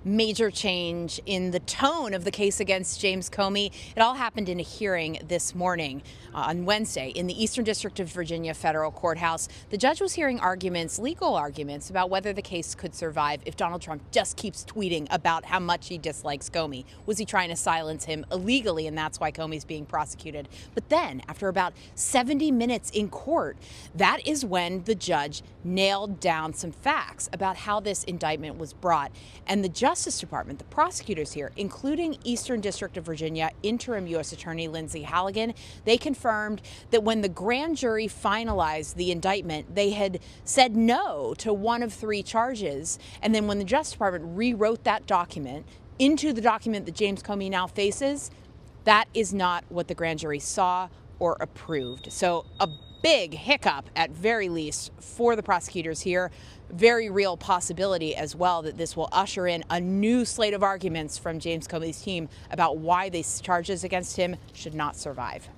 major change in the tone of the case against James Comey. It all happened in a hearing this morning on Wednesday in the Eastern District of Virginia federal courthouse. The judge was hearing legal arguments about whether the case could survive if Donald Trump just keeps tweeting about how much he dislikes Comey. Was he trying to silence him illegally, and that's why Comey's being prosecuted? But then, after about 70 minutes in court, that is when the judge nailed down some facts about how this indictment was brought. And the Justice Department, the prosecutors here, including Eastern District of Virginia interim U.S. Attorney Lindsay Halligan, they confirmed that when the grand jury finalized the indictment, they had said no to one of three charges. And then when the Justice Department rewrote that document into the document that James Comey now faces, that is not what the grand jury saw or approved. So a big hiccup, at very least, for the prosecutors here. Very real possibility as well that this will usher in a new slate of arguments from James Comey's team about why these charges against him should not survive.